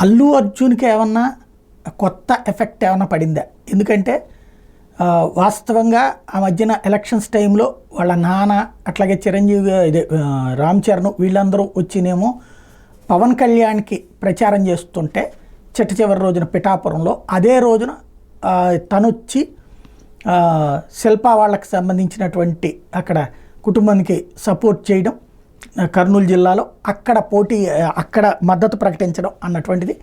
అల్లు అర్జున్కి ఏమన్నా కొత్త ఎఫెక్ట్ ఏమన్నా పడిందా? ఎందుకంటే వాస్తవంగా ఆ మధ్యన ఎలక్షన్స్ టైంలో వాళ్ళ నాన్న అట్లాగే చిరంజీవి ఇదే రామ్ చరణ్ వీళ్ళందరూ వచ్చినేమో పవన్ కళ్యాణ్కి ప్రచారం చేస్తుంటే చివరి రోజున పిఠాపురంలో అదే రోజున తనొచ్చి శిల్పా వాళ్ళకి సంబంధించినటువంటి అక్కడ కుటుంబానికి సపోర్ట్ చేయడం కర్నూలు జిల్లాలో అక్కడ మద్దతు ప్రకటించడం అన్నటువంటిది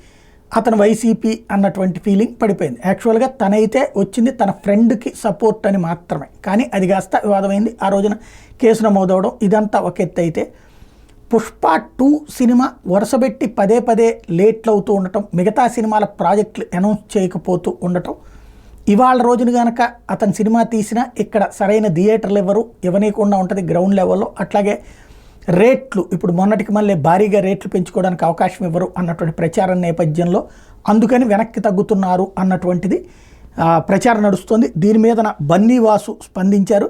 అతను వైసీపీ అన్నటువంటి ఫీలింగ్ పడిపోయింది. యాక్చువల్గా తనైతే వచ్చింది తన ఫ్రెండ్కి సపోర్ట్ అని మాత్రమే, కానీ అది కాస్త వివాదమైంది. ఆ రోజున కేసు నమోదవడం ఇదంతా ఒక ఎత్తు అయితే, పుష్ప 2 సినిమా వరుసబెట్టి పదే లేట్లు అవుతూ ఉండటం, మిగతా సినిమాల ప్రాజెక్టులు అనౌన్స్ చేయకపోతూ ఉండటం, ఇవాళ రోజున కనుక అతను సినిమా తీసినా ఇక్కడ సరైన థియేటర్లు ఇవ్వనీయకుండా ఉంటుంది గ్రౌండ్ లెవెల్లో. అట్లాగే రేట్లు ఇప్పుడు మొన్నటికి మళ్ళీ భారీగా రేట్లు పెంచుకోవడానికి అవకాశం ఇవ్వరు అన్నటువంటి ప్రచారం నేపథ్యంలో అందుకని వెనక్కి తగ్గుతున్నారు అన్నటువంటిది ప్రచారం నడుస్తుంది. దీని మీద బన్నీ వాసు స్పందించారు.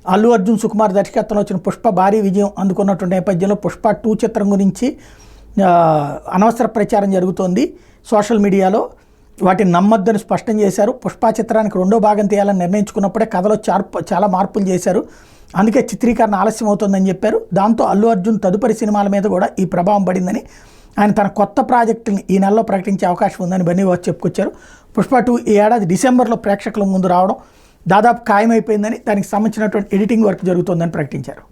అల్లు అర్జున్ సుకుమార్ దర్శకత్వంలో వచ్చిన పుష్ప భారీ విజయం అందుకున్నటువంటి నేపథ్యంలో పుష్ప 2 చిత్రం గురించి అనవసర ప్రచారం జరుగుతోంది సోషల్ మీడియాలో. వాటిని నమ్మొద్దని స్పష్టం చేశారు. పుష్ప చిత్రానికి 2వ భాగం తీయాలని నిర్ణయించుకున్నప్పుడే కథలో చాలా మార్పులు చేశారు, అందుకే చిత్రీకరణ ఆలస్యం అవుతుందని చెప్పారు. దాంతో అల్లు అర్జున్ తదుపరి సినిమాల మీద కూడా ఈ ప్రభావం పడిందని, ఆయన తన కొత్త ప్రాజెక్టుని ఈ నెలలో ప్రకటించే అవకాశం ఉందని బన్నీ వాసు చెప్పుకొచ్చారు. పుష్ప 2 ఈ ఏడాది డిసెంబర్లో ప్రేక్షకుల ముందు రావడం దాదాపు ఖాయమైపోయిందని, దానికి సంబంధించినటువంటి ఎడిటింగ్ వర్క్ జరుగుతోందని ప్రకటించారు.